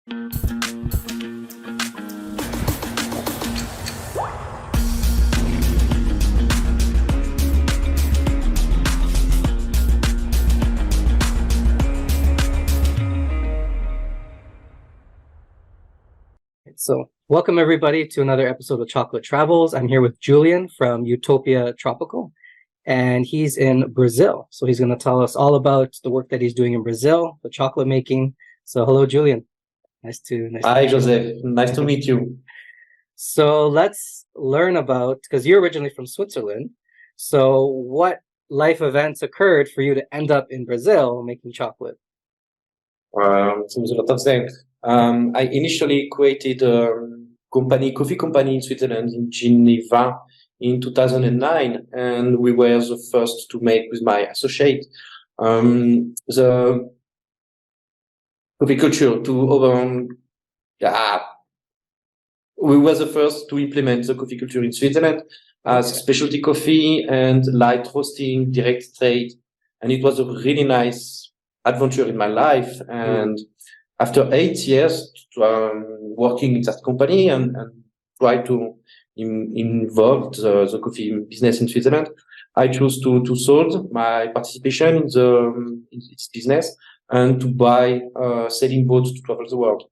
So welcome everybody to another episode of Chocolate Travels. I'm here with Julian from Utopia Tropical, and he's in Brazil. So he's going to tell us all about the work that he's doing in Brazil, the chocolate making. So hello, Julian. Nice to Hi, Joseph. Nice to meet you. So let's learn about, because you're originally from Switzerland. So what life events occurred for you to end up in Brazil making chocolate? So there's a lot of things. I initially created a coffee company in Switzerland, in Geneva, in 2009, and we were the first to make with my associate the coffee culture we were the first to implement the coffee culture in Switzerland as specialty coffee and light roasting, direct trade, and it was a really nice adventure in my life. And after 8 years working in that company and try to involve the coffee business in Switzerland, I chose to sold my participation in its business and to buy sailing boats to travel the world.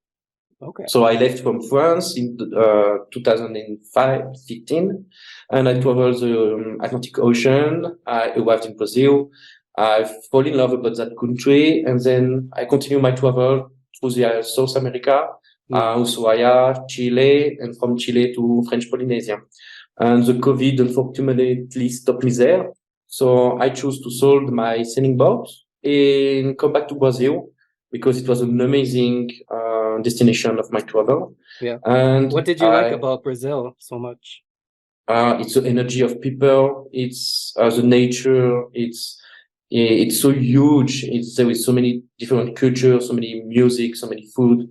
Okay. So I left from France in 2015, and I traveled the Atlantic Ocean. I arrived in Brazil. I fall in love about that country, and then I continue my travel through the South America, Ushuaia, Chile, and from Chile to French Polynesia. And the COVID unfortunately stopped me there. So I chose to sold my sailing boat and come back to Brazil because it was an amazing destination of my travel. Yeah. And what did you like about Brazil so much? It's the energy of people. It's the nature. It's so huge. There is so many different cultures, so many music, so many food,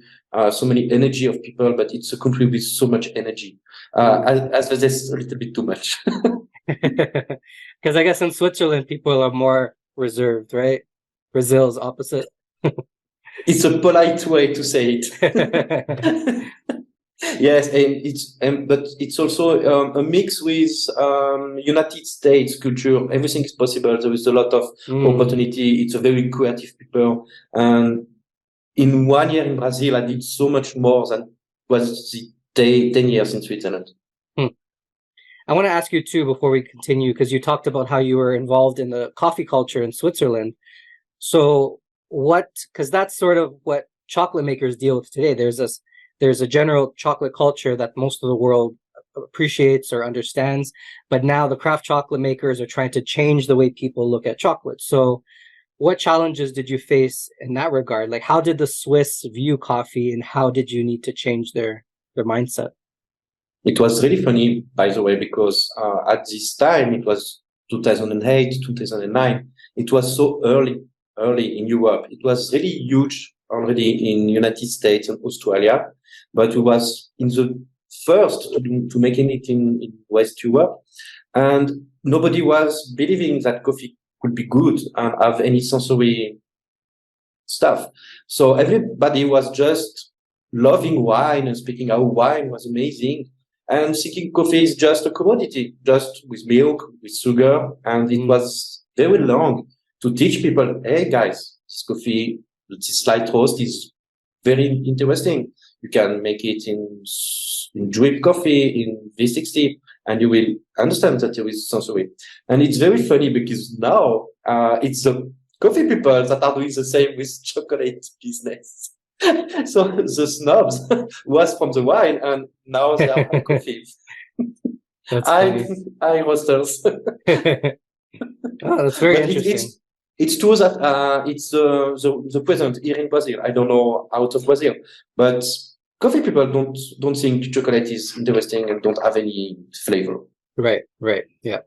so many energy of people. But it's a country with so much energy. As there's a little bit too much. Because I guess in Switzerland people are more reserved, right? Brazil's opposite. It's a polite way to say it. Yes, but it's also a mix with United States culture. Everything is possible. There is a lot of opportunity. It's a very creative people. And in 1 year in Brazil, I did so much more than was the 10 years in Switzerland. I want to ask you too, before we continue, because you talked about how you were involved in the coffee culture in Switzerland. So because that's sort of what chocolate makers deal with today. There's a general chocolate culture that most of the world appreciates or understands, but now the craft chocolate makers are trying to change the way people look at chocolate. So what challenges did you face in that regard? Like, how did the Swiss view coffee, and how did you need to change their mindset? It was really funny, by the way, because at this time, it was 2008, 2009, it was so early in Europe. It was really huge already in United States and Australia, but we was in the first to making it in West Europe, and nobody was believing that coffee could be good and have any sensory stuff. So everybody was just loving wine and speaking how wine was amazing, and thinking coffee is just a commodity, just with milk, with sugar, and it was very long to teach people, hey guys, this coffee, this light roast is very interesting. You can make it in drip coffee, in V60, and you will understand that there is sensory. And it's very funny because now it's the coffee people that are doing the same with chocolate business. So the snobs was from the wine, and now they are from coffee. I roasters. Oh, that's very interesting. It's true that it's the present here in Brazil. I don't know out of Brazil, but coffee people don't think chocolate is interesting and don't have any flavor. Right, yeah.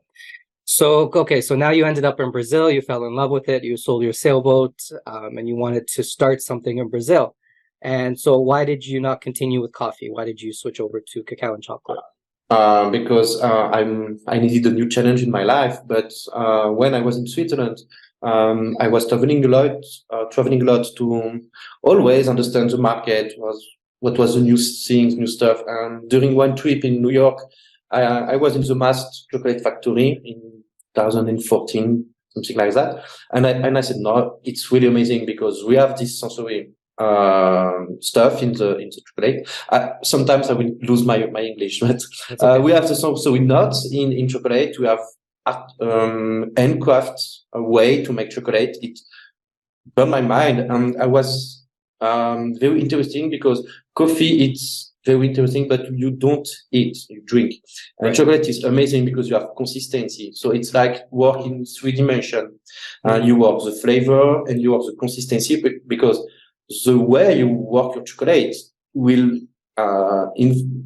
So okay, so now you ended up in Brazil. You fell in love with it. You sold your sailboat, and you wanted to start something in Brazil. And so, why did you not continue with coffee? Why did you switch over to cacao and chocolate? Because I needed a new challenge in my life. But when I was in Switzerland, I was traveling a lot to always understand the market, what was the new things, new stuff. And during one trip in New York, I was in the Mast chocolate factory in 2014, something like that. And I said, no, it's really amazing because we have this sensory stuff in the chocolate. Sometimes I will lose my English, but Okay. we have the sensory nuts in chocolate. We have handcraft a way to make chocolate. It burned my mind, and I was very interesting because coffee it's very interesting, but you don't eat, you drink. And Right. chocolate is amazing because you have consistency. So it's like work in 3 dimensions. You work the flavor and you work the consistency because the way you work your chocolate will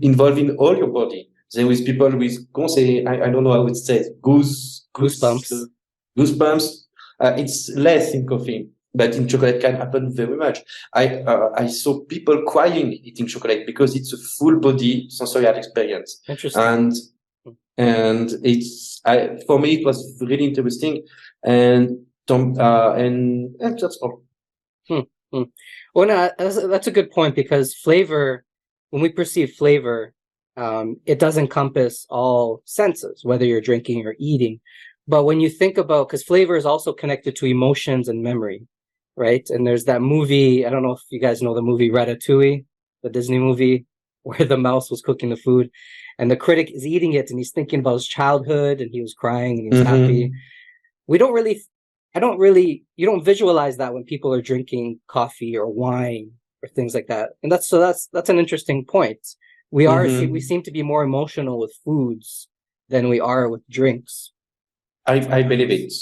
involve in all your body. There is people with, I don't know how it says, Goosebumps. goosebumps. It's less in coffee, but in chocolate can happen very much. I saw people crying eating chocolate because it's a full body sensorial experience. Interesting. And for me, it was really interesting. And that's all. Hmm. Well, no, that's a good point because flavor, when we perceive flavor, it does encompass all senses, whether you're drinking or eating. But when you think about, because flavor is also connected to emotions and memory, right? And there's that movie, I don't know if you guys know the movie Ratatouille, the Disney movie, where the mouse was cooking the food and the critic is eating it and he's thinking about his childhood and he was crying and he was happy. We don't really, you don't visualize that when people are drinking coffee or wine or things like that. And that's an interesting point. We seem to be more emotional with foods than we are with drinks. I believe it.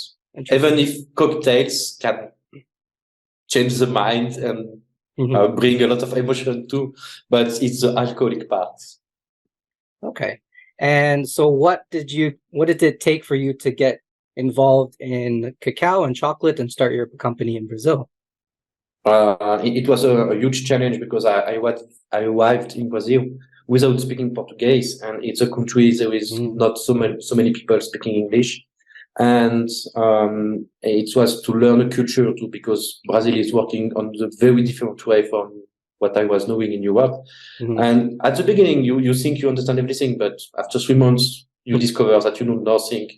Even if cocktails can change the mind and bring a lot of emotion too, but it's the alcoholic part. Okay. And so what did it take for you to get involved in cacao and chocolate and start your company in Brazil? It was a huge challenge because I arrived in Brazil without speaking Portuguese, and it's a country there is not so many people speaking English, and it was to learn a culture too because Brazil is working on a very different way from what I was knowing in Europe. And at the beginning, you think you understand everything, but after 3 months, you discover that you know nothing.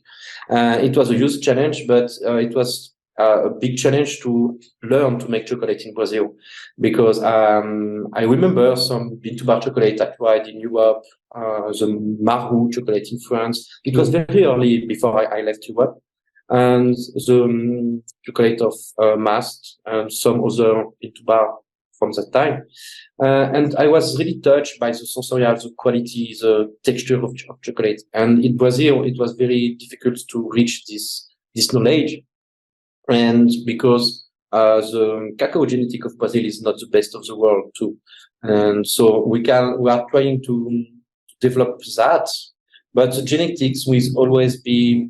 It was a huge challenge, but it was a big challenge to learn to make chocolate in Brazil because I remember some bean-to-bar chocolate I tried in Europe, the Marroux chocolate in France. It was very early before I left Europe, and the chocolate of Mast and some other bean-to-bar from that time. And I was really touched by the sensorial, the quality, the texture of chocolate. And in Brazil, it was very difficult to reach this knowledge. And because the cacao genetic of Brazil is not the best of the world too. And so we are trying to develop that, but the genetics will always be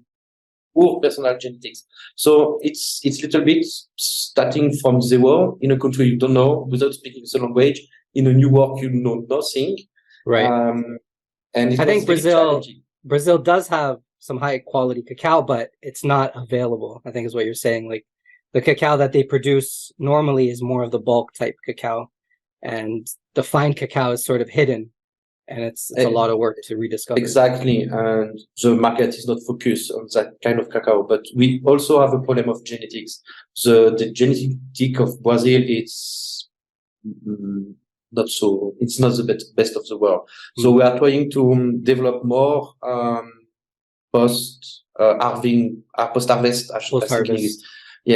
poor personal genetics. So it's a little bit starting from zero in a country you don't know without speaking the language, in a new work you know nothing. Right. And I think Brazil does have some high quality cacao, but it's not available, I think is what you're saying. Like the cacao that they produce normally is more of the bulk type cacao, and the fine cacao is sort of hidden, and it's a lot of work to rediscover. Exactly, and the market is not focused on that kind of cacao. But we also have a problem of genetics. The genetic of Brazil is it's not the best of the world. So we are trying to develop more post harvest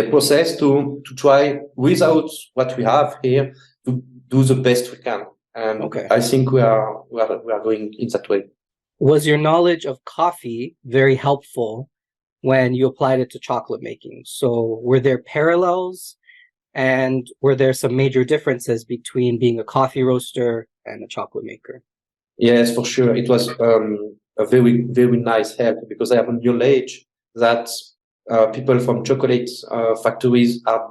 process to try without what we have here to do the best we can. And I think we are going in that way. Was your knowledge of coffee very helpful when you applied it to chocolate making? So were there parallels, and were there some major differences between being a coffee roaster and a chocolate maker? Yes, for sure. It was a very, very nice help because I have a knowledge that people from chocolate factories are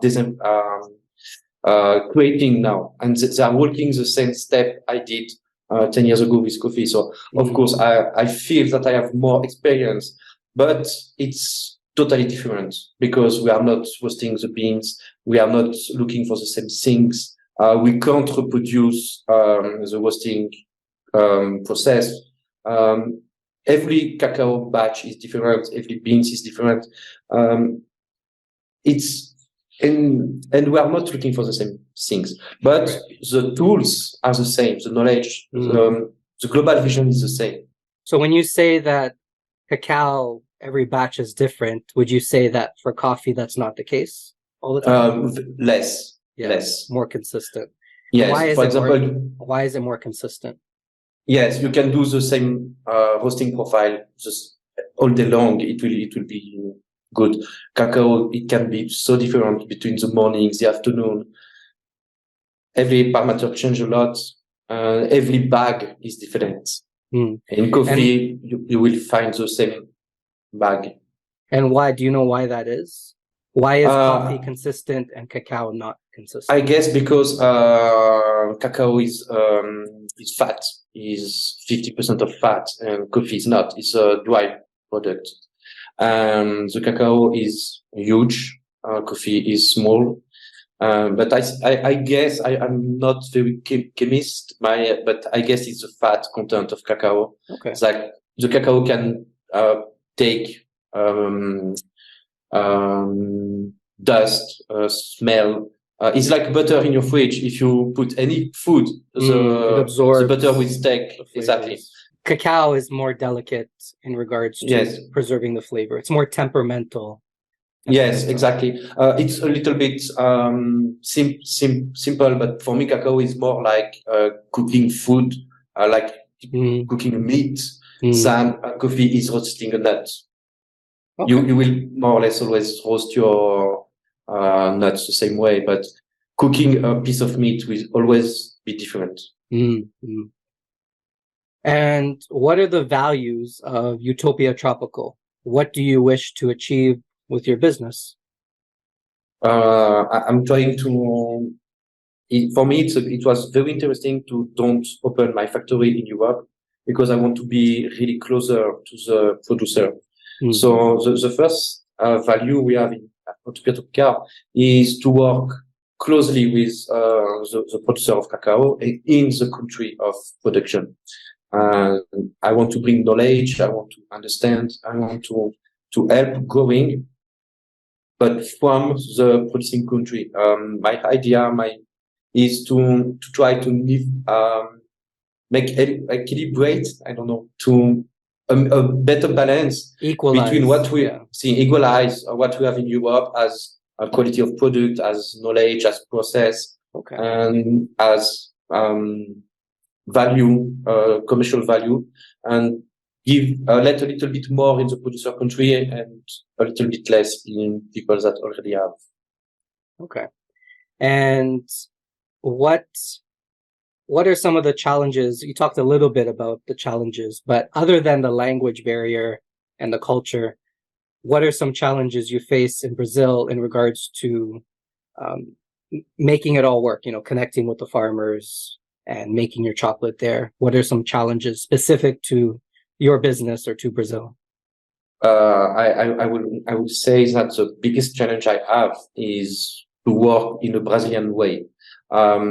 creating now, and they are working the same step I did 10 years ago with coffee. So of course I feel that I have more experience, but it's totally different because we are not roasting the beans. We are not looking for the same things. We can't reproduce the roasting process. Every cacao batch is different. Every beans is different. And we are not looking for the same things, but the tools are the same. The knowledge, the global vision is the same. So when you say that cacao, every batch is different, would you say that for coffee, that's not the case all the time? Less. More consistent. Yes. Why is it more consistent? Yes, you can do the same roasting profile just all day long. It will be good. Cacao, it can be so different between the morning, the afternoon. Every parameter change a lot. Every bag is different. In coffee, you will find the same bag. And why? Do you know why that is? Why is coffee consistent and cacao not consistent? I guess because cacao is fat, is 50% of fat, and coffee is not. It's a dry product. The cacao is huge, coffee is small. But I guess I'm not very chemist, but I guess it's the fat content of cacao. Okay. It's like the cacao can take dust, smell. It's like butter in your fridge. If you put any food, the butter will stick. Exactly. Cacao is more delicate in regards to preserving the flavor. It's more temperamental. Yes, exactly. It's a little bit simple, but for me, cacao is more like cooking food, like cooking meat. Than coffee is roasting a nut. Okay. You will more or less always roast your nuts the same way, but cooking a piece of meat will always be different. And what are the values of Utopia Tropical? What do you wish to achieve with your business? I'm trying to. For me, it was very interesting to don't open my factory in Europe because I want to be really closer to the producer. So the first value we have in Utopia Tropical is to work closely with the producer of cacao in the country of production. I want to bring knowledge. I want to understand. I want to help growing, but from the producing country. My idea is to try to make equilibrate. I don't know, to a better balance between what we equalize what we have in Europe as a quality of product, as knowledge, as process, and as value, commercial value, and let a little bit more in the producer country and a little bit less in people that already have. Okay. And what are some of the challenges? You talked a little bit about the challenges, but other than the language barrier and the culture, what are some challenges you face in Brazil in regards to making it all work, connecting with the farmers and making your chocolate there? What are some challenges specific to your business or to Brazil? I would say that the biggest challenge I have is to work in a Brazilian way,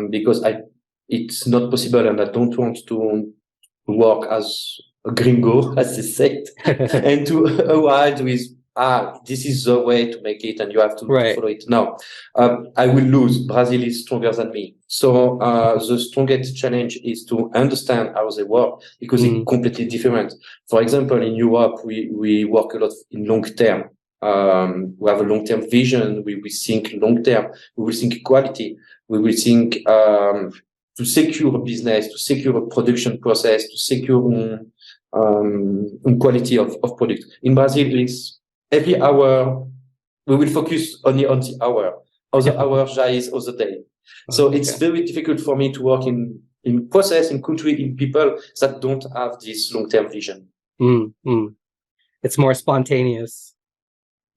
because it's not possible, and I don't want to work as a gringo, as they say, and to avoid with this is the way to make it, and you have to follow it. No, I will lose. Brazil is stronger than me. So the strongest challenge is to understand how they work, because it's completely different. For example, in Europe, we work a lot in long term. We have a long-term vision. We think long-term. We will think quality. We will think to secure a business, to secure a production process, to secure quality of product. In Brazil, it's every hour. We will focus only on the hour. Other hours is other day. So it's very difficult for me to work in process, in country, in people that don't have this long-term vision. It's more spontaneous.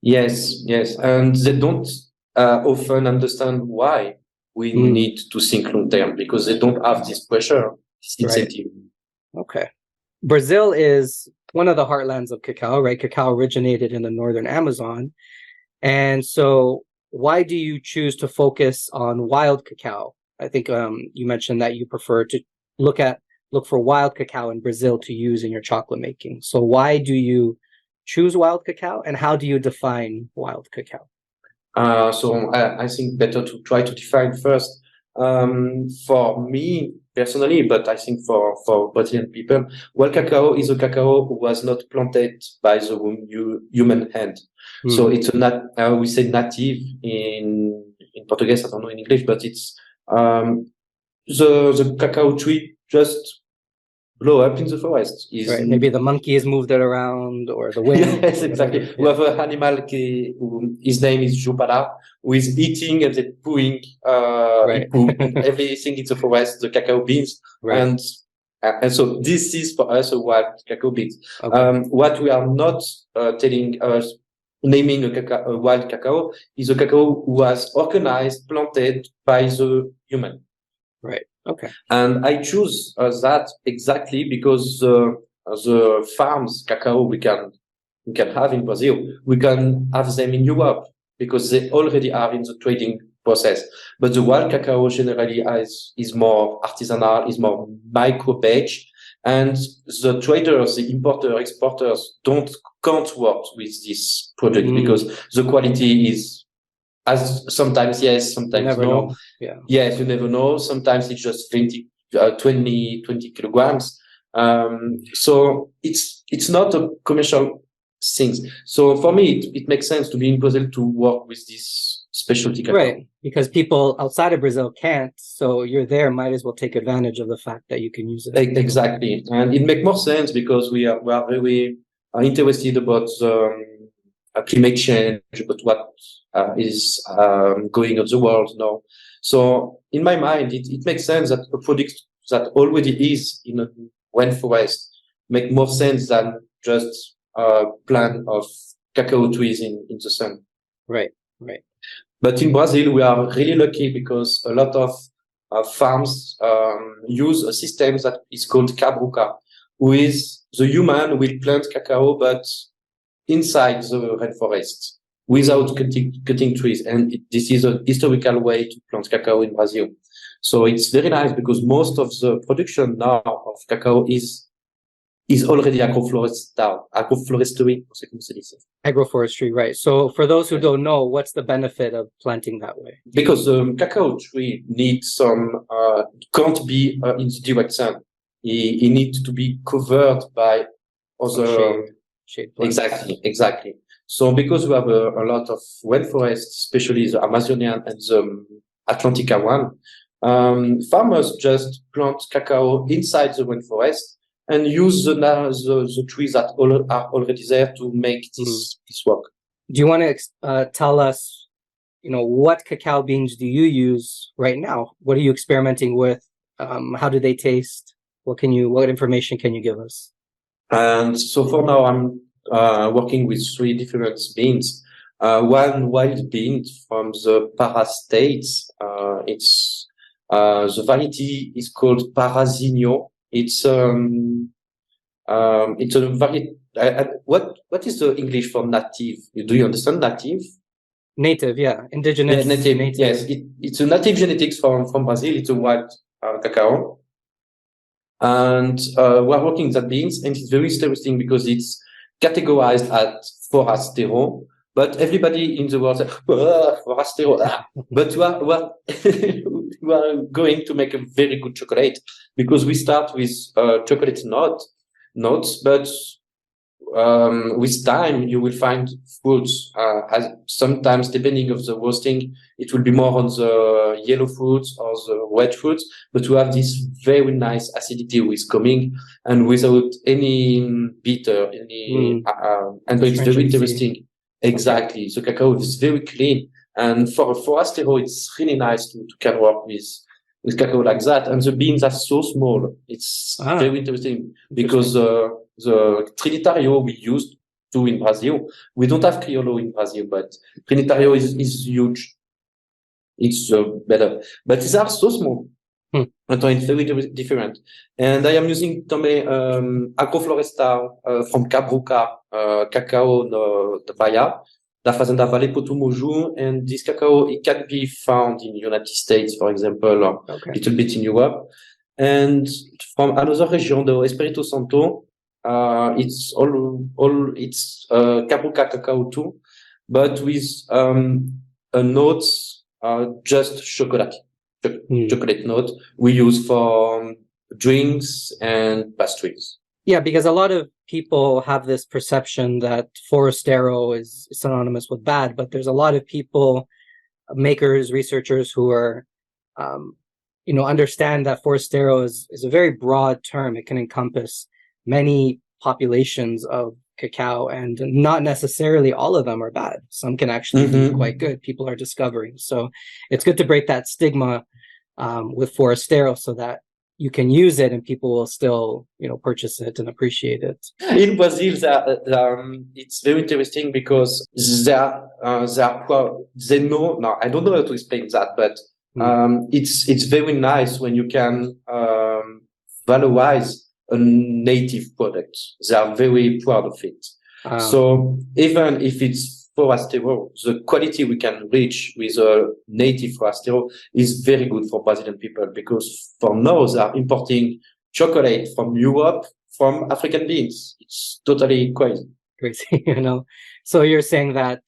Yes, and they don't often understand why we need to think long term, because they don't have this pressure, this incentive. Okay. Brazil is one of the heartlands of cacao, right? Cacao originated in the northern Amazon. And so why do you choose to focus on wild cacao? I think you mentioned that you prefer to look for wild cacao in Brazil to use in your chocolate making. So why do you choose wild cacao, and how do you define wild cacao? So I think better to try to define first. For me personally, but I think for Brazilian people, wild cacao is a cacao who was not planted by the human hand. So it's we say native in Portuguese. I don't know in English, but it's the cacao tree just blow up in the forest. Right. Maybe the monkeys moved it around, or the wind. Yes, exactly. We have an animal, his name is Jupara, who is eating and then pooing everything in the forest, the cacao beans. Right. And so this is for us a wild cacao beans. Okay. What we are not telling us, naming a wild cacao, is a cacao who was organized, planted by the human. Right. Okay. And I choose that exactly because the farms cacao we can have in Brazil, we can have them in Europe because they already are in the trading process. But the wild cacao generally is more artisanal, is more micro batch, and the traders, the importer, exporters can't work with this product because the quality is. As sometimes yes, sometimes no. Yeah. Yes, you never know. Sometimes it's just 20 kilograms. So it's not a commercial thing. So for me, it makes sense to be in Brazil to work with this specialty cacao. Right, because people outside of Brazil can't. So you're there, might as well take advantage of the fact that you can use it. Exactly, and it makes more sense because we are very interested about climate change, about what is going on the world now. So in my mind, it makes sense that a product that already is in a rainforest make more sense than just a plant of cacao trees in the sun. Right, right. But in Brazil, we are really lucky because a lot of farms use a system that is called cabruca, who is the human will plant cacao, but inside the rainforest without cutting trees. And this is a historical way to plant cacao in Brazil. So it's very nice because most of the production now of cacao is already agroforestry. Agroforestry, right. So for those who don't know, what's the benefit of planting that way? Because the cacao tree needs some, can't be in the direct sun. He needs to be covered by other... Shade Exactly. So because we have a lot of rainforests, especially the Amazonian and the Atlantica one, farmers just plant cacao inside the rainforest and use the trees that are already there to make this work. Do you want to tell us, what cacao beans do you use right now? What are you experimenting with? How do they taste? What information can you give us? And so for now, I'm working with 3 different beans. One wild bean from the Para states. It's the variety is called Parazinho. It's a variety. What is the English for native? Do you understand native? Native, yeah, indigenous. Native. Yes, it's a native genetics from Brazil. It's a wild cacao. And we're working that beans, and it's very interesting because it's categorized as forastero, but everybody in the world says, forastero. But we are going to make a very good chocolate because we start with chocolate notes, but with time you will find fruits. As sometimes, depending of the roasting, it will be more on the yellow fruits or the red fruits. But we have this very nice acidity with coming and without any bitter, and it's very interesting. Exactly. Okay. So cacao is very clean, and for a forastero, it's really nice to can work with cacao like that. And the beans are so small. It's very interesting because the Trinitario we used to in Brazil. We don't have Criollo in Brazil, but Trinitario is huge. It's better, but these are so small. So it's very different. And I am using também agroflorestal from Cabruca, cacao da Bahia, da Fazenda Vale Potumoju, and this cacao, it can be found in the United States, for example, or a little bit in Europe. And from another region, the Espírito Santo, it's it's Cabruca cacao too, but with a note just chocolate note we use for drinks and pastries. Yeah, because a lot of people have this perception that Forastero is synonymous with bad, but there's a lot of people, makers, researchers who are, understand that Forastero is a very broad term. It can encompass many populations of cacao, and not necessarily all of them are bad. Some can actually be quite good. People are discovering. So it's good to break that stigma with Forastero so that you can use it and people will still, purchase it and appreciate it. In Brazil, it's very interesting because they know. Now, I don't know how to explain that, but it's very nice when you can valorize a native product. They are very proud of it. So even if it's Forastero, the quality we can reach with a native Forastero is very good for Brazilian people, because for now they are importing chocolate from Europe, from African beans. It's totally crazy. Crazy, So you're saying that,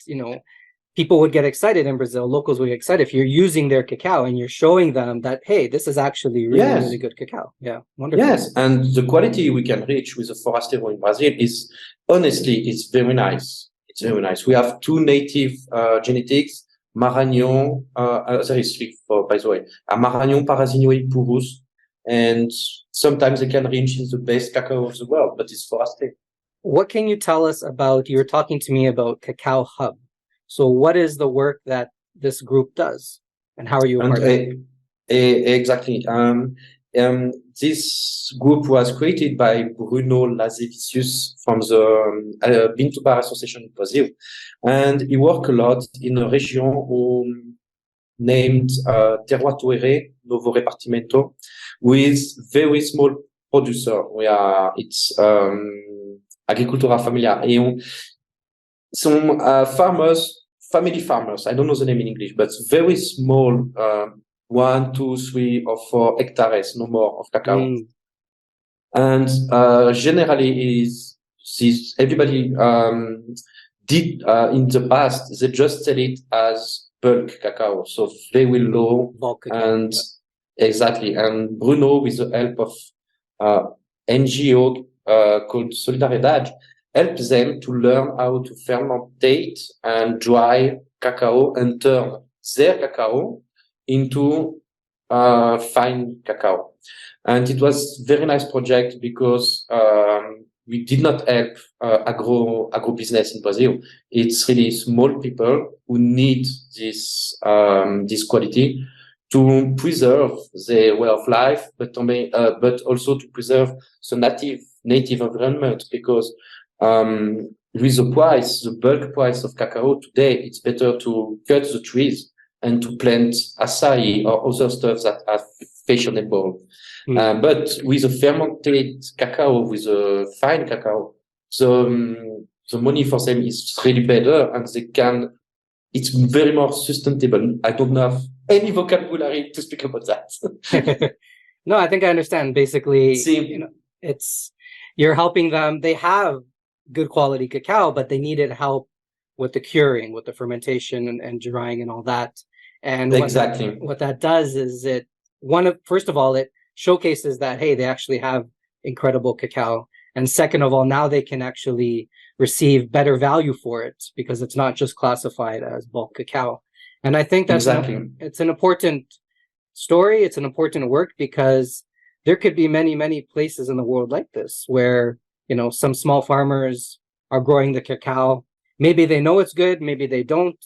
people would get excited in Brazil, locals would get excited if you're using their cacao and you're showing them that, hey, this is actually really, really good cacao. Yeah, wonderful. Yes, and the quality we can reach with the Forastero in Brazil is, honestly, it's very nice. It's very nice. We have two native genetics, Maranhão, there is three, by the way, Maranhão, Parazinho, and Purus, and sometimes they can reach the best cacao of the world, but it's Forastero. What can you tell us about, you were talking to me about Cacauhub. So what is the work that this group does, and how are you a part of it? Exactly. This group was created by Bruno Lazevicius from the Bean to Bar Association in Brazil, and he worked a lot in a region named Terroir Tuere, Novo Repartimento, with very small producer. It's agricultura familiar. Some family farmers, I don't know the name in English, but very small, 1, 2, 3, or 4 hectares, no more, of cacao. And generally everybody did in the past, they just sell it as bulk cacao, so very low. Bulk cacao. And exactly. And Bruno, with the help of NGO called Solidariedade, helps them to learn how to fermentate and dry cacao and turn their cacao into fine cacao. And it was a very nice project because we did not help agro business in Brazil. It's really small people who need this quality to preserve their way of life, but also to preserve the native environment, because with the bulk price of cacao today, it's better to cut the trees and to plant acai or other stuff that are fashionable. But with a fermented cacao, with a fine cacao, the money for them is really better, and it's very more sustainable. I don't have any vocabulary to speak about that. No, I think I understand. Basically, you're helping them. They have good quality cacao, but they needed help with the curing, with the fermentation and drying and all that. And exactly what that does is first of all, it showcases that, hey, they actually have incredible cacao. And second of all, now they can actually receive better value for it, because it's not just classified as bulk cacao. And I think that's it's an important story. It's an important work, because there could be many, many places in the world like this where, some small farmers are growing the cacao. Maybe they know it's good, maybe they don't,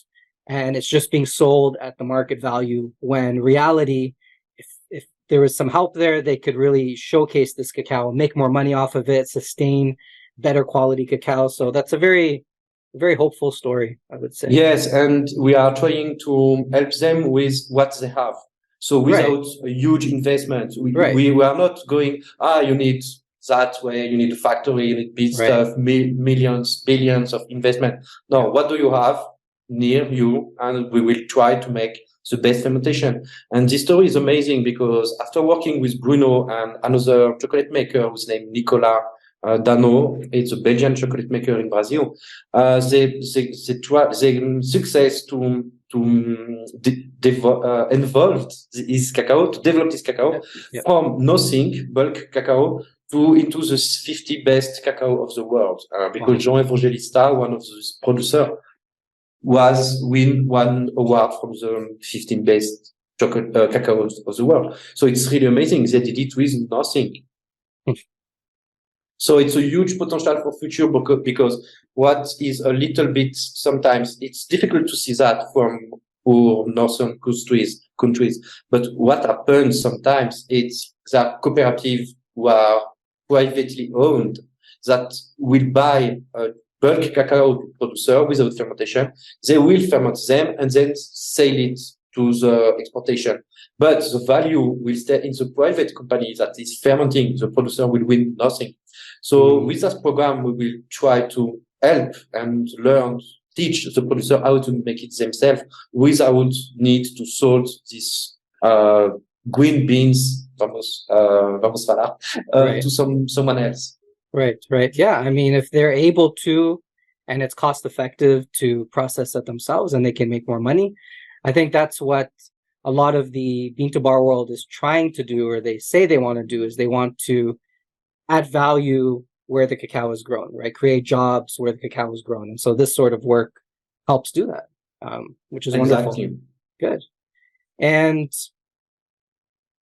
and it's just being sold at the market value, when reality, if there was some help there, they could really showcase this cacao, make more money off of it, sustain better quality cacao. So that's a very, very hopeful story, I would say. Yes, and we are trying to help them with what they have. So without a huge investment, we were not going, you need that way, you need a factory, you need big stuff, millions, billions of investment. No, what do you have near you? And we will try to make the best fermentation. And this story is amazing because after working with Bruno and another chocolate maker who's named Nicolas Dano, it's a Belgian chocolate maker in Brazil, they success to involved his cacao, to develop this cacao from nothing, bulk cacao, into the 50 best cacao of the world. Because Jean Evangelista, one of the producers, win one award from the 15 best chocolate cacao of the world. So it's really amazing. They did it with nothing. So it's a huge potential for future because what is a little bit, sometimes it's difficult to see that from poor northern countries. But what happens sometimes, it's that cooperative who are privately owned that will buy a bulk cacao producer without fermentation. They will ferment them and then sell it to the exportation. But the value will stay in the private company that is fermenting. The producer will win nothing. So with that program, we will try to help and teach the producer how to make it themselves without need to sold this green beans, to someone else. Right. Yeah. I mean, if they're able to, and it's cost effective to process it themselves and they can make more money, I think that's what a lot of the bean to bar world is trying to do, or they say they want to do, is they want to add value where the cacao is grown, right? Create jobs where the cacao is grown. And so this sort of work helps do that, which is wonderful. Good. And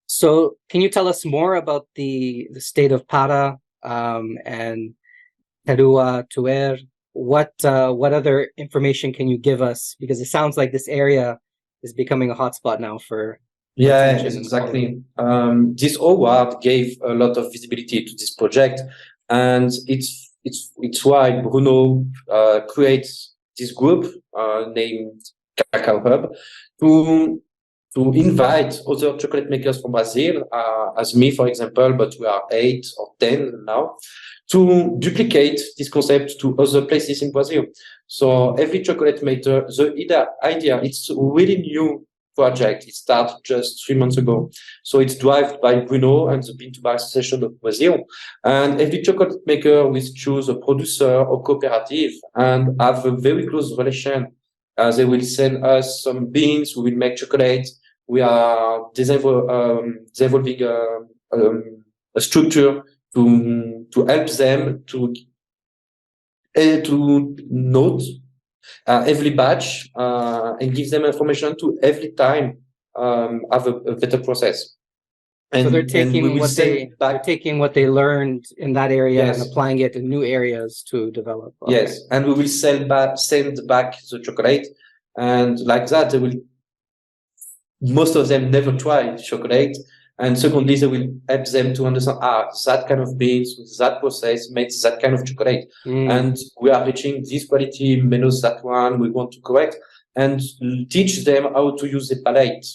so can you tell us more about the state of Para and Terua, Tuer? What other information can you give us? Because it sounds like this area is becoming a hotspot now for exactly. This award gave a lot of visibility to this project, and it's why Bruno creates this group named Cacauhub to invite other chocolate makers from Brazil, as me, for example, but we are 8 or 10 now, to duplicate this concept to other places in Brazil. So every chocolate maker, the idea, it's a really new project. It started just 3 months ago. So it's driven by Bruno and the Bean to Bar Association of Brazil. And every chocolate maker will choose a producer or cooperative and have a very close relation. They will send us some beans, we will make chocolate. We are developing a structure to help them to note every batch and give them information to every time have a better process. And so they're taking what they learned in that area and applying it in new areas to develop. Okay. Yes, and we will send back the chocolate, and like that they will. Most of them never tried chocolate, and secondly, they will help them to understand that kind of beans with that process makes that kind of chocolate, and we are reaching this quality minus that one. We want to correct and teach them how to use the palette.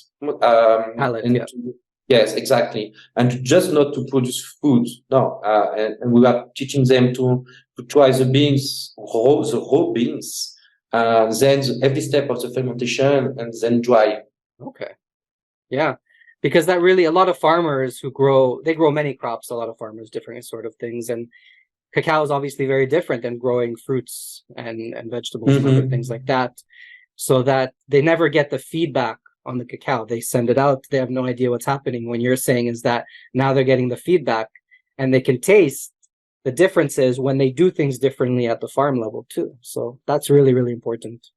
Yes, exactly. And just not to produce food. No. And we are teaching them to try the beans, the raw beans, then every step of the fermentation and then dry. Okay. Yeah. Because that really, a lot of farmers they grow many crops, a lot of farmers, different sort of things. And cacao is obviously very different than growing fruits and vegetables and other things like that. So that they never get the feedback on the cacao. They send it out. They have no idea what's happening. When you're saying is that now they're getting the feedback and they can taste the differences when they do things differently at the farm level too. So that's really, really important.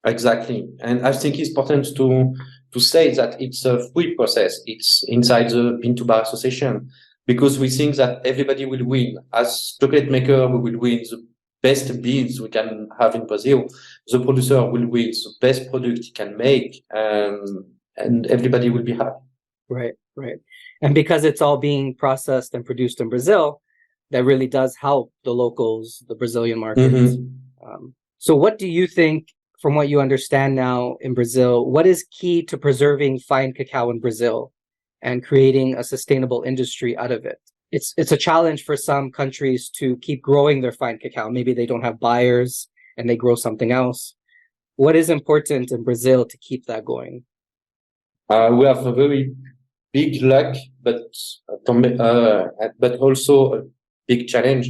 Exactly. And I think it's important to say that it's a free process. It's inside the Bean to Bar Association because we think that everybody will win. As chocolate maker, we will win the best beans we can have in Brazil. The producer will win the best product he can make, and everybody will be happy. Right. And because it's all being processed and produced in Brazil, that really does help the locals, the Brazilian market. So what do you think from what you understand now in Brazil, what is key to preserving fine cacao in Brazil and creating a sustainable industry out of it? It's a challenge for some countries to keep growing their fine cacao. Maybe they don't have buyers and they grow something else. What is important in Brazil to keep that going? We have a very big luck, but also a big challenge.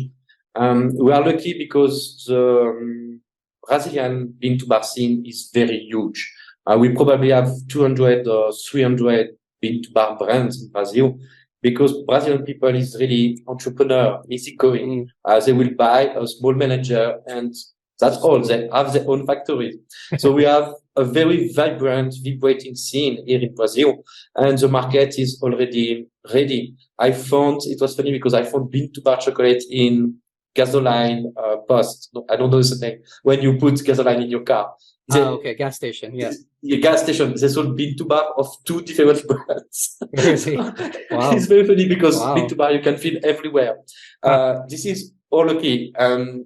We are lucky because the Brazilian bean-to-bar scene is very huge. We probably have 200 or 300 bean-to-bar brands in Brazil because Brazilian people is really entrepreneur, easygoing. They will buy a small manager and that's all. They have their own factories. So we have a very vibrant, vibrating scene here in Brazil, and the market is already ready. It was funny because I found bean-to-bar chocolate in gasoline post. No, I don't know the name. When you put gasoline in your car. Okay, gas station, yeah. The gas station, they sold bean-to-bar of 2 different brands. Really? Wow. It's very funny because Wow. bean-to-bar you can find everywhere. This is all okay.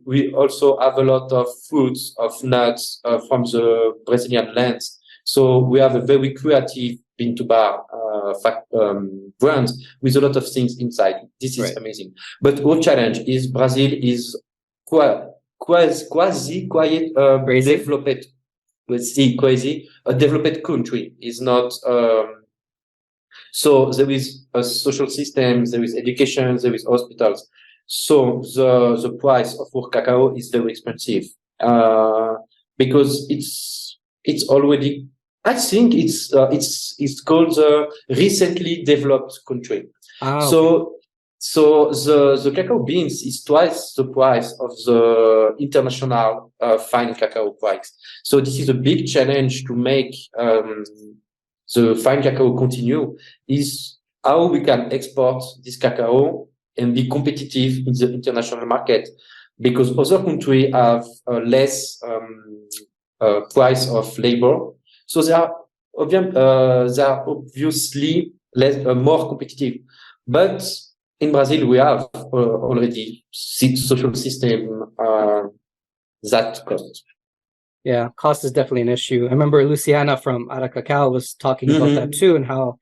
We also have a lot of fruits, of nuts from the Brazilian lands. So we have a very creative bean-to-bar brand with a lot of things inside. This is amazing. But our challenge is Brazil is quasi developed. Let's see, quasi a developed country is not. So there is a social system, there is education, there is hospitals. So the price of our cacao is very expensive because it's already. I think it's called the recently developed country. So the cacao beans is twice the price of the international fine cacao price. So this is a big challenge to make the fine cacao continue. Is how we can export this cacao and be competitive in the international market, because other countries have less price of labor, so they are obviously more competitive. But in Brazil, we have already social system that cost. Yeah, cost is definitely an issue. I remember Luciana from Cacao was talking about that too, and how,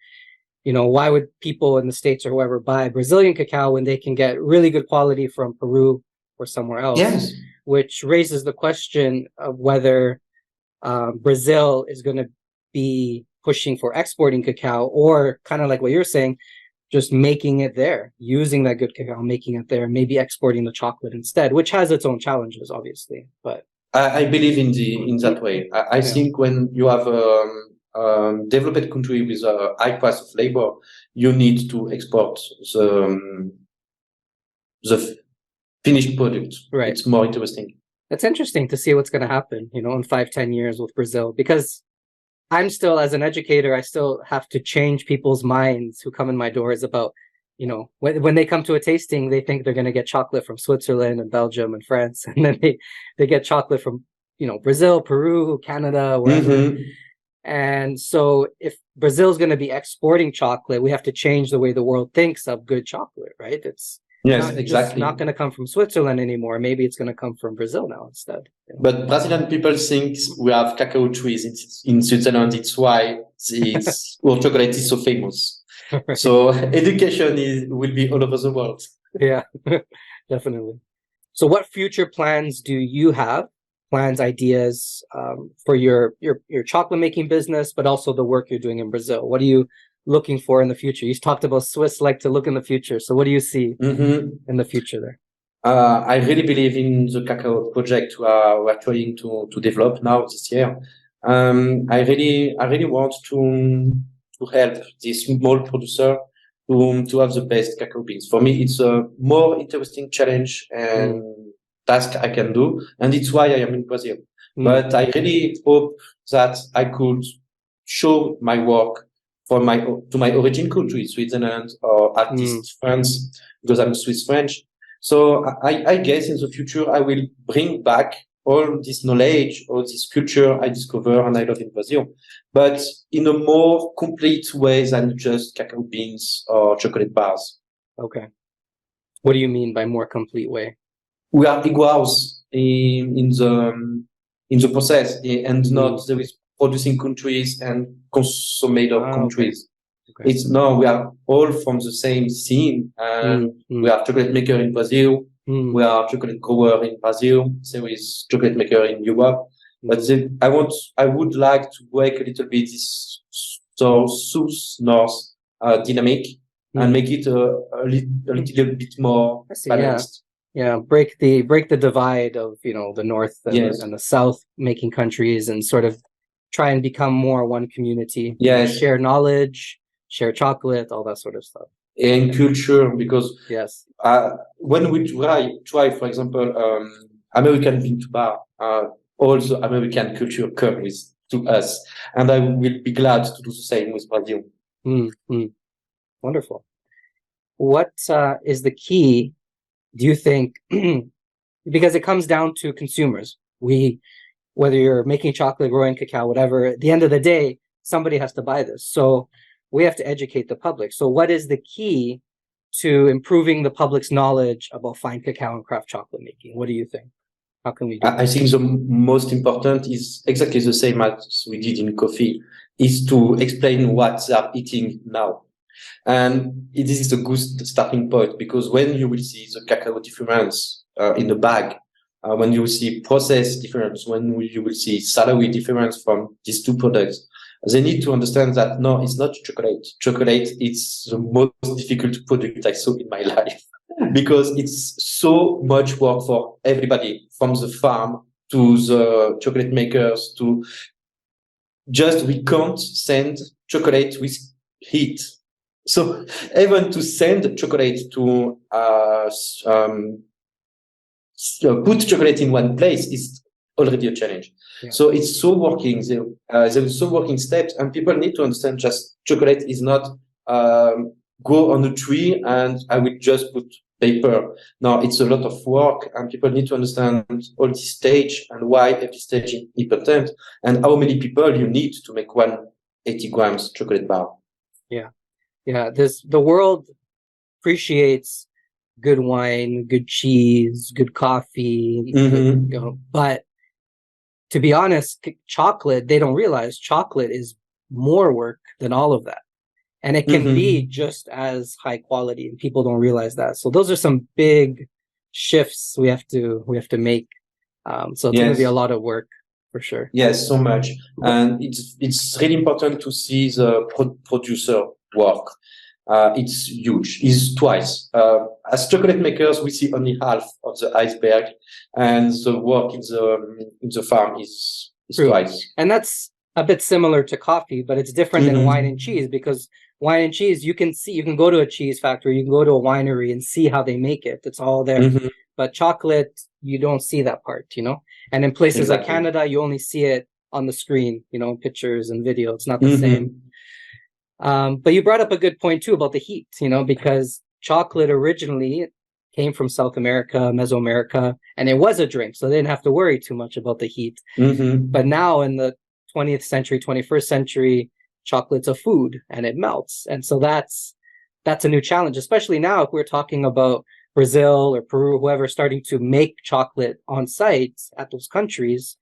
why would people in the States or whoever buy Brazilian cacao when they can get really good quality from Peru or somewhere else? Yes. Which raises the question of whether Brazil is going to be pushing for exporting cacao, or kind of like what you're saying, just making it there, using that good cacao, making it there, maybe exporting the chocolate instead, which has its own challenges, obviously. But I believe in that way. I think when you have a developed country with a high price of labor, you need to export the finished product. Right. It's more interesting. It's interesting to see what's going to happen, in 5-10 years with Brazil, because I'm still, as an educator, I still have to change people's minds who come in my doors about, when they come to a tasting, they think they're going to get chocolate from Switzerland and Belgium and France. And then they get chocolate from, Brazil, Peru, Canada, wherever. And so if Brazil is going to be exporting chocolate, we have to change the way the world thinks of good chocolate, right? It's not going to come from Switzerland anymore. Maybe it's going to come from Brazil now instead. But Brazilian people think we have cacao trees in Switzerland. It's why our chocolate is so famous. Right. So education will be all over the world. Yeah, definitely. So what future plans do you have? Plans, ideas for your chocolate making business, but also the work you're doing in Brazil? What are you looking for in the future? You talked about Swiss like to look in the future. So what do you see in the future there? I really believe in the cacao project we're trying to develop now this year. I really want to help this small producer to have the best cacao beans. For me, it's a more interesting challenge and task I can do, and it's why I am in Brazil. But I really hope that I could show my work to my origin country, Switzerland, or at least France, because I'm Swiss French. So I guess in the future I will bring back all this knowledge, all this culture I discover and I love in Brazil, but in a more complete way than just cacao beans or chocolate bars. Okay. What do you mean by more complete way? We are equals in the in the process, and not there is producing countries and consumer countries. Okay. It's no, we are all from the same scene, and we are chocolate maker in Brazil. We are chocolate grower in Brazil. There is chocolate maker in Europe. But I would like to break a little bit this south-north dynamic and make it a little bit more balanced. Yeah, break the divide of the north and the south making countries, and sort of try and become more one community. Yes, share knowledge, share chocolate, all that sort of stuff. And culture, because when we try, for example, American bean to bar, all the American culture comes to us, and I will be glad to do the same with Brazil. Wonderful. What is the key, do you think? Because it comes down to consumers. Whether you're making chocolate, growing cacao, whatever, at the end of the day, somebody has to buy this. So we have to educate the public. So what is the key to improving the public's knowledge about fine cacao and craft chocolate making? What do you think? How can we do that? I think the most important is exactly the same as we did in coffee, is to explain what they are eating now. And this is a good starting point, because when you will see the cacao difference in the bag, when you will see process difference, when you will see salary difference from these two products, they need to understand that no, it's not chocolate. Chocolate is the most difficult product I saw in my life, because it's so much work for everybody, from the farm to the chocolate makers to just, we can't send chocolate with heat. So even to send chocolate to put chocolate in one place is already a challenge. Yeah. So it's so working. There's so working steps, and people need to understand just chocolate is not go on a tree and I will just put paper. No, it's a lot of work, and people need to understand all this stage and why every stage is important, and how many people you need to make 180 grams chocolate bar. Yeah, the world appreciates good wine, good cheese, good coffee, but to be honest, chocolate, they don't realize chocolate is more work than all of that. And it can be just as high quality, and people don't realize that. So those are some big shifts we have to make. So it's going to be a lot of work for sure. Yes, so much. And it's really important to see the producer work. It's huge. It's twice. As chocolate makers, we see only half of the iceberg, and the work in the farm is twice. And that's a bit similar to coffee, but it's different than wine and cheese, because wine and cheese, you can go to a cheese factory, you can go to a winery and see how they make it. It's all there. But chocolate, you don't see that part, And in places like Canada, you only see it on the screen, in pictures and video. It's not the same. But you brought up a good point too about the heat, because chocolate originally came from South America, Mesoamerica, and it was a drink, so they didn't have to worry too much about the heat. But now in the 20th century, 21st century, chocolate's a food and it melts. And so that's a new challenge, especially now if we're talking about Brazil or Peru, whoever, starting to make chocolate on site at those countries.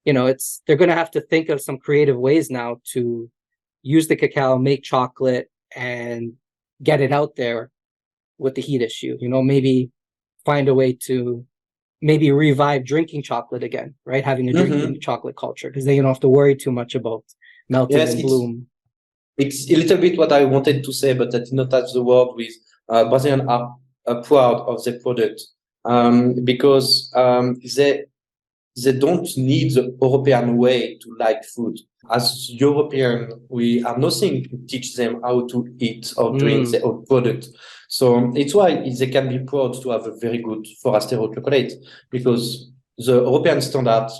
They're going to have to think of some creative ways now to use the cacao, make chocolate, and get it out there with the heat issue. Maybe find a way to maybe revive drinking chocolate again, right? Having a drinking chocolate culture, because then you don't have to worry too much about melting and bloom. It's a little bit what I wanted to say, but I did not touch the word with Brazilians are proud of their product, because they don't need the European way to like food. As European, we have nothing to teach them how to eat or drink their own product. So it's why they can be proud to have a very good Forastero chocolate, because the European standard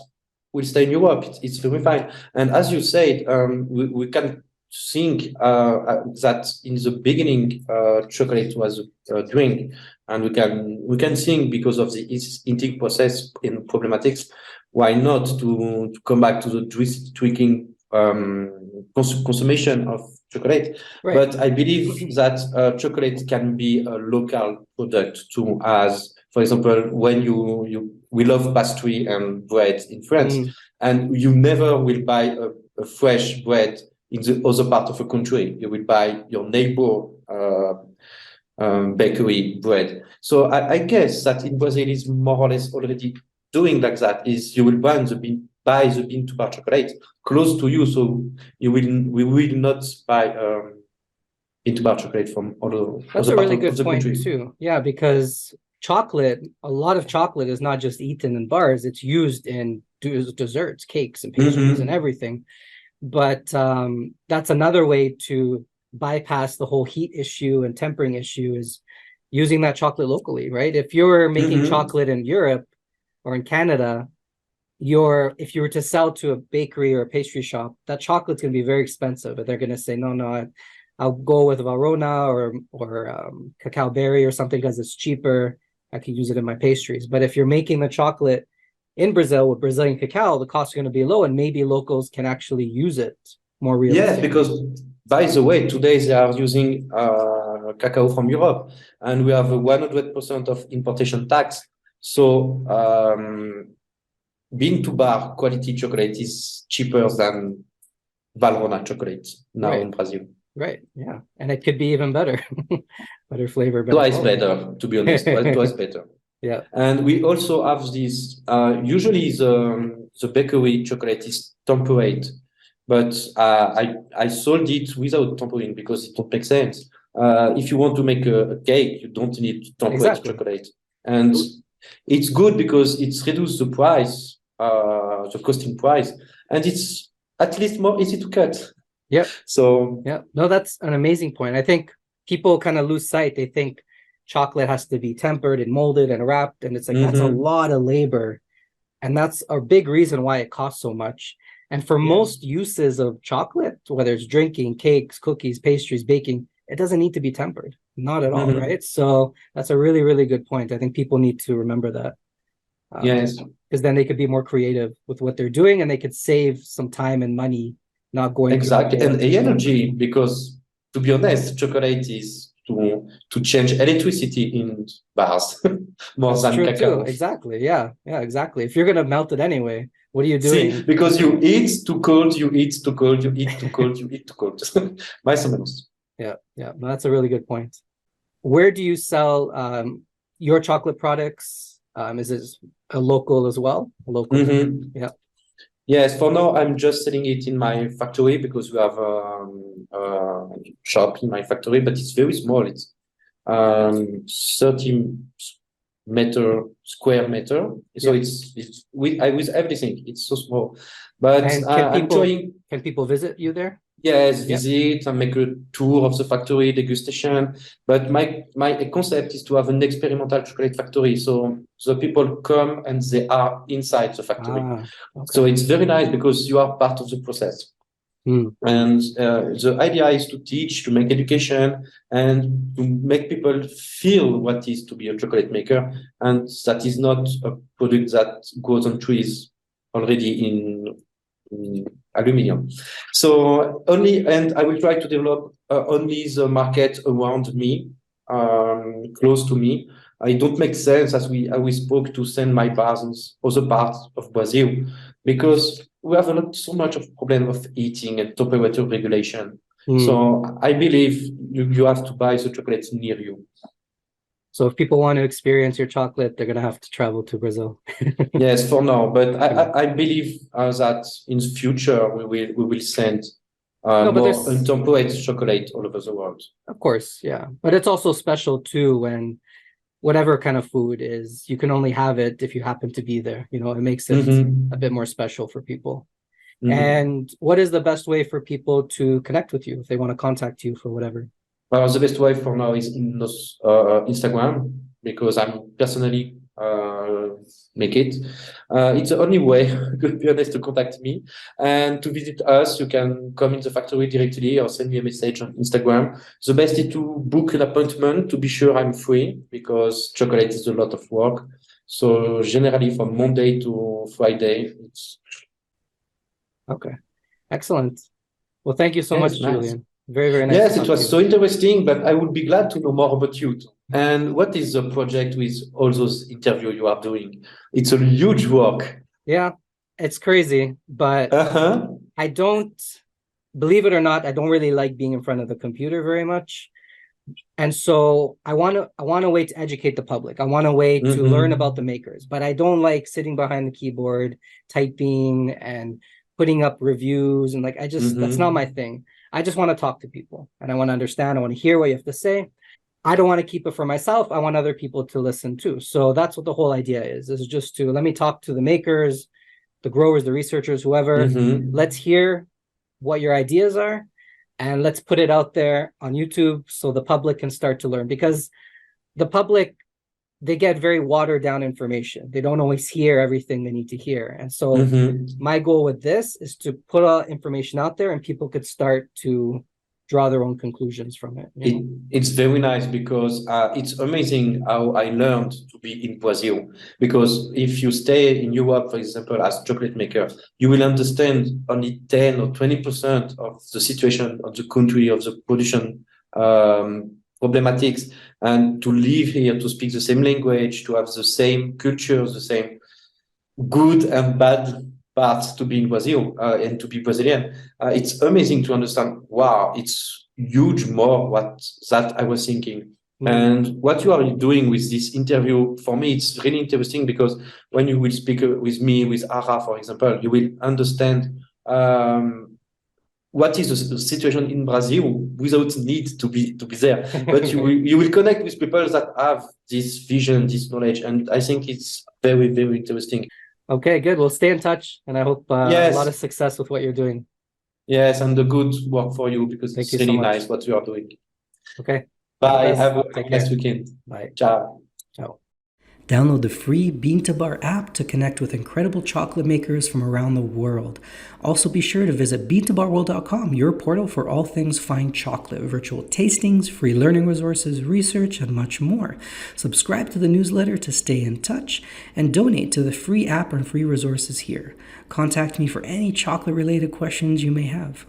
will stay in Europe. It's very fine. And as you said, we can think that in the beginning, chocolate was a drink, and we can think because of the intake process in problematics, why not to come back to the drinking consumption of chocolate. But I believe that chocolate can be a local product too, as For example, when we love pastry and bread in France, and you never will buy a fresh bread in the other part of the country. You will buy your neighbor bakery bread. So I guess that in Brazil is more or less already doing like that. Is you will buy the bean to bar chocolate close to you, so we will not buy bean to bar chocolate from other That's other a part really of good the point country. too. Yeah, because a lot of chocolate is not just eaten in bars, it's used in desserts, cakes and pastries and everything. But that's another way to bypass the whole heat issue and tempering issue is using that chocolate locally, right? If you're making chocolate in Europe or in Canada, if you were to sell to a bakery or a pastry shop, that chocolate's going to be very expensive. But they're going to say, no, I'll go with Valrhona or cacao berry or something because it's cheaper. I can use it in my pastries. But if you're making the chocolate in Brazil with Brazilian cacao, the costs are going to be low, and maybe locals can actually use it more Yes, realistically. because by the way, today they are using cacao from Europe, and we have a 100% of importation tax. So bean to bar quality chocolate is cheaper than Valrhona chocolate now in Brazil. Right. Yeah. And it could be even better. Better flavor, better Twice quality. better, to be honest. Twice better. Yeah. And we also have this, usually the bakery chocolate is temperate, but I sold it without tempering because it don't make sense. If you want to make a cake, you don't need temperate chocolate. And it's good because it's reduced the price, the costing price, and it's at least more easy to cut. Yep. So yeah, no, that's an amazing point. I think people kind of lose sight. They think chocolate has to be tempered and molded and wrapped, and it's like that's a lot of labor, and that's a big reason why it costs so much. And for most uses of chocolate, whether it's drinking, cakes, cookies, pastries, baking, it doesn't need to be tempered, not at all, right? So that's a really, really good point. I think people need to remember that. Yes, because then they could be more creative with what they're doing, and they could save some time and money not going exactly, and energy, because to be honest, chocolate is to change electricity in bars more than cacao. Exactly. Yeah, exactly. If you're gonna melt it anyway, what are you doing? See, because you eat too cold, you eat too cold, you eat too cold, you eat too cold. Mais ou menos. Yeah, no, that's a really good point. Where do you sell your chocolate products? Is it a local as well? Yeah. Yes, for now I'm just selling it in my factory because we have a shop in my factory, but it's very small. It's 30 square meter. So it's with everything. It's so small, but can people visit you there? Yes, visit and make a tour of the factory, degustation. But my concept is to have an experimental chocolate factory. So the people come and they are inside the factory. So it's very nice because you are part of the process. And the idea is to teach, to make education, and to make people feel what is to be a chocolate maker. And that is not a product that goes on trees already in aluminium. So and I will try to develop only the market around me, close to me. It don't make sense, as we spoke, to send my bars in other parts of Brazil because we have so much of problem of eating and temperature regulation. So I believe you have to buy the chocolates near you. So if people want to experience your chocolate, they're going to have to travel to Brazil. Yes, for now. But I believe that in the future we will send more untemperate chocolate all over the world. Of course, yeah. But it's also special too when whatever kind of food is, you can only have it if you happen to be there. You know, it makes it a bit more special for people. And what is the best way for people to connect with you if they want to contact you for whatever? The best way for now is in Instagram because I'm personally make it. It's the only way, to be honest, to contact me. And to visit us, you can come in the factory directly or send me a message on Instagram. The best is to book an appointment to be sure I'm free because chocolate is a lot of work. So generally from Monday to Friday, it's... Okay, excellent. Well, thank you so much, Julian. Very, very nice. Yes, it was so interesting, but I would be glad to know more about you too. And what is the project with all those interviews you are doing? It's a huge work. Yeah, it's crazy, but Uh-huh. I don't, believe it or not, I don't really like being in front of the computer very much. And so I want a way to educate the public. I want a way to learn about the makers, but I don't like sitting behind the keyboard, typing and putting up reviews and like that's not my thing. I just want to talk to people and I want to understand. I want to hear what you have to say. I don't want to keep it for myself. I want other people to listen too. So that's what the whole idea is just to let me talk to the makers, the growers, the researchers, whoever. Let's hear what your ideas are and let's put it out there on YouTube so the public can start to learn, because the public, they get very watered down information. They don't always hear everything they need to hear. And so my goal with this is to put information out there and people could start to draw their own conclusions from it. It's very nice because it's amazing how I learned to be in Brazil. Because if you stay in Europe, for example, as chocolate maker, you will understand only 10 or 20% of the situation of the country, of the production problematics. And to live here, to speak the same language, to have the same culture, the same good and bad parts to be in Brazil and to be Brazilian, it's amazing to understand. Wow, it's huge more what that I was thinking. And what you are doing with this interview, for me, it's really interesting because when you will speak with me, with Ara, for example, you will understand what is the situation in Brazil without need to be there. But you will connect with people that have this vision, this knowledge, and I think it's very, very interesting. Okay, good. We'll stay in touch, and I hope a lot of success with what you're doing. Yes, and the good work for you because it's really nice what you are doing. Okay. Bye. Have a nice weekend. Bye. Ciao. Ciao. Download the free Bean to Bar app to connect with incredible chocolate makers from around the world. Also be sure to visit beantobarworld.com, your portal for all things fine chocolate, virtual tastings, free learning resources, research, and much more. Subscribe to the newsletter to stay in touch and donate to the free app and free resources here. Contact me for any chocolate-related questions you may have.